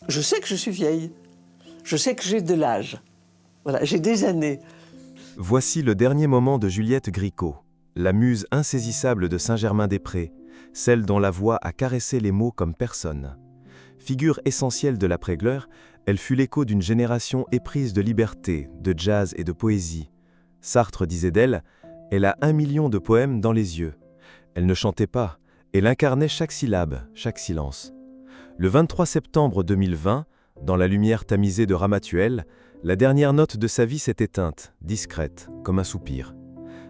Je sais que je suis vieille. Je sais que j'ai de l'âge. Voilà, j'ai des années. Voici le dernier moment de Juliette Gréco, la muse insaisissable de Saint-Germain-des-Prés, celle dont la voix a caressé les mots comme personne. Figure essentielle de l'après-gloire, elle fut l'écho d'une génération éprise de liberté, de jazz et de poésie. Sartre disait d'elle « Elle a 1 million de poèmes dans les yeux ». Elle ne chantait pas, elle incarnait chaque syllabe, chaque silence. Le 23 septembre 2020, dans la lumière tamisée de Ramatuelle, la dernière note de sa vie s'est éteinte, discrète, comme un soupir.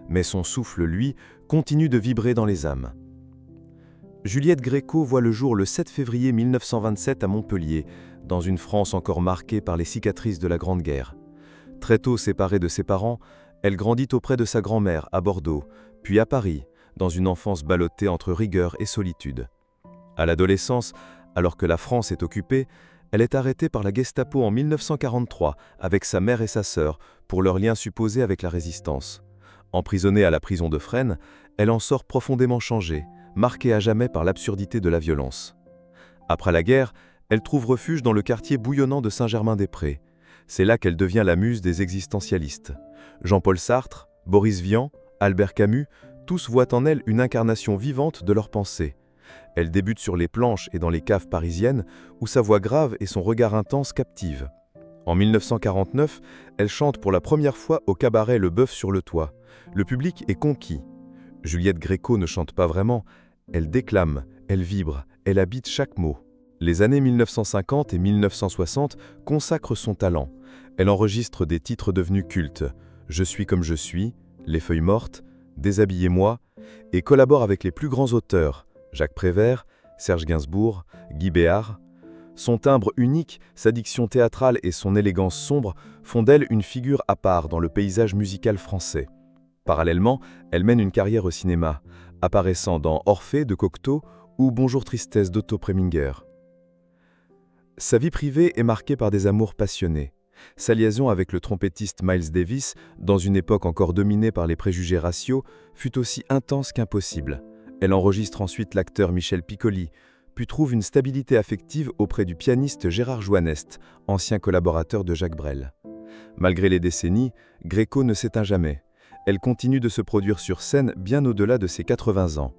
Mais son souffle, lui, continue de vibrer dans les âmes. Juliette Gréco voit le jour le 7 février 1927 à Montpellier, dans une France encore marquée par les cicatrices de la Grande Guerre. Très tôt séparée de ses parents, elle grandit auprès de sa grand-mère à Bordeaux, puis à Paris, dans une enfance ballottée entre rigueur et solitude. À l'adolescence, alors que la France est occupée, elle est arrêtée par la Gestapo en 1943 avec sa mère et sa sœur pour leur lien supposé avec la résistance. Emprisonnée à la prison de Fresnes, elle en sort profondément changée, marquée à jamais par l'absurdité de la violence. Après la guerre, elle trouve refuge dans le quartier bouillonnant de Saint-Germain-des-Prés. C'est là qu'elle devient la muse des existentialistes. Jean-Paul Sartre, Boris Vian, Albert Camus, tous voient en elle une incarnation vivante de leur pensée. Elle débute sur les planches et dans les caves parisiennes, où sa voix grave et son regard intense captivent. En 1949, elle chante pour la première fois au cabaret Le Bœuf sur le Toit. Le public est conquis. Juliette Gréco ne chante pas vraiment, elle déclame, elle vibre, elle habite chaque mot. Les années 1950 et 1960 consacrent son talent. Elle enregistre des titres devenus cultes, « Je suis comme je suis »,« Les feuilles mortes »,« Déshabillez-moi » et collabore avec les plus grands auteurs, Jacques Prévert, Serge Gainsbourg, Guy Béard. Son timbre unique, sa diction théâtrale et son élégance sombre font d'elle une figure à part dans le paysage musical français. Parallèlement, elle mène une carrière au cinéma, apparaissant dans Orphée de Cocteau ou Bonjour Tristesse d'Otto Preminger. Sa vie privée est marquée par des amours passionnés. Sa liaison avec le trompettiste Miles Davis, dans une époque encore dominée par les préjugés raciaux, fut aussi intense qu'impossible. Elle enregistre ensuite l'acteur Michel Piccoli, puis trouve une stabilité affective auprès du pianiste Gérard Joannest, ancien collaborateur de Jacques Brel. Malgré les décennies, Gréco ne s'éteint jamais. Elle continue de se produire sur scène bien au-delà de ses 80 ans.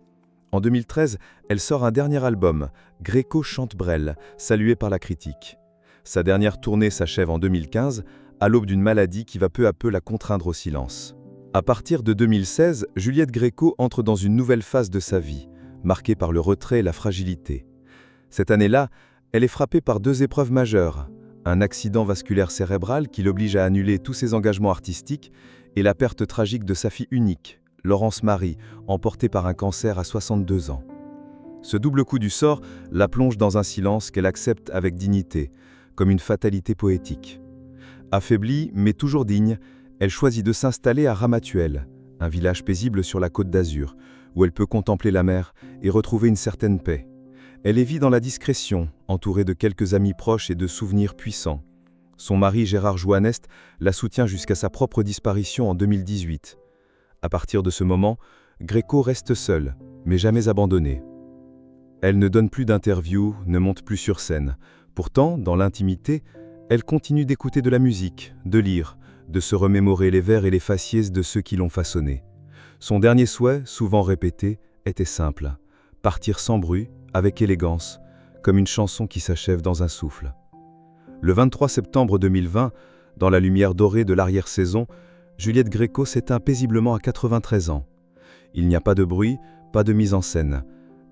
En 2013, elle sort un dernier album, Gréco chante Brel, salué par la critique. Sa dernière tournée s'achève en 2015, à l'aube d'une maladie qui va peu à peu la contraindre au silence. À partir de 2016, Juliette Gréco entre dans une nouvelle phase de sa vie, marquée par le retrait et la fragilité. Cette année-là, elle est frappée par 2 épreuves majeures, un accident vasculaire cérébral qui l'oblige à annuler tous ses engagements artistiques et la perte tragique de sa fille unique, Laurence Marie, emportée par un cancer à 62 ans. Ce double coup du sort la plonge dans un silence qu'elle accepte avec dignité, comme une fatalité poétique. Affaiblie, mais toujours digne, elle choisit de s'installer à Ramatuelle, un village paisible sur la Côte d'Azur, où elle peut contempler la mer et retrouver une certaine paix. Elle vit dans la discrétion, entourée de quelques amis proches et de souvenirs puissants. Son mari Gérard Joannest la soutient jusqu'à sa propre disparition en 2018. À partir de ce moment, Gréco reste seule, mais jamais abandonnée. Elle ne donne plus d'interviews, ne monte plus sur scène. Pourtant, dans l'intimité, elle continue d'écouter de la musique, de lire, de se remémorer les vers et les faciès de ceux qui l'ont façonnée. Son dernier souhait, souvent répété, était simple. Partir sans bruit, avec élégance, comme une chanson qui s'achève dans un souffle. Le 23 septembre 2020, dans la lumière dorée de l'arrière-saison, Juliette Gréco s'éteint paisiblement à 93 ans. Il n'y a pas de bruit, pas de mise en scène,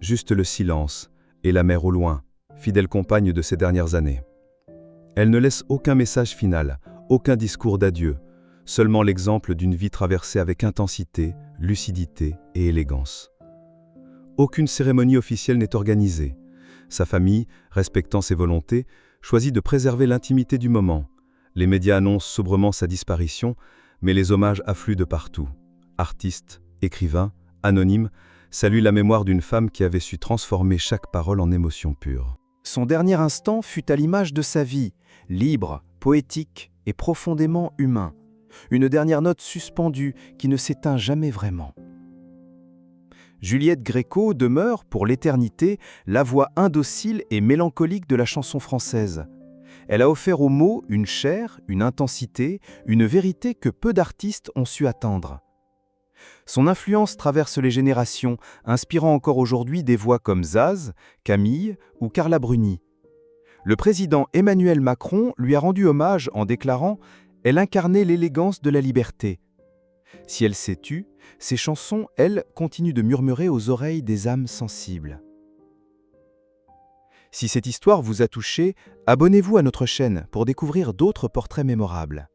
juste le silence et la mer au loin, fidèle compagne de ces dernières années. Elle ne laisse aucun message final, aucun discours d'adieu, seulement l'exemple d'une vie traversée avec intensité, lucidité et élégance. Aucune cérémonie officielle n'est organisée. Sa famille, respectant ses volontés, choisit de préserver l'intimité du moment. Les médias annoncent sobrement sa disparition, mais les hommages affluent de partout. Artistes, écrivains, anonymes, saluent la mémoire d'une femme qui avait su transformer chaque parole en émotion pure. Son dernier instant fut à l'image de sa vie, libre, poétique et profondément humain. Une dernière note suspendue qui ne s'éteint jamais vraiment. Juliette Gréco demeure, pour l'éternité, la voix indocile et mélancolique de la chanson française. Elle a offert aux mots une chair, une intensité, une vérité que peu d'artistes ont su atteindre. Son influence traverse les générations, inspirant encore aujourd'hui des voix comme Zaz, Camille ou Carla Bruni. Le président Emmanuel Macron lui a rendu hommage en déclarant « Elle incarnait l'élégance de la liberté ». Si elle s'est tue, ses chansons, elles, continuent de murmurer aux oreilles des âmes sensibles. Si cette histoire vous a touché, abonnez-vous à notre chaîne pour découvrir d'autres portraits mémorables.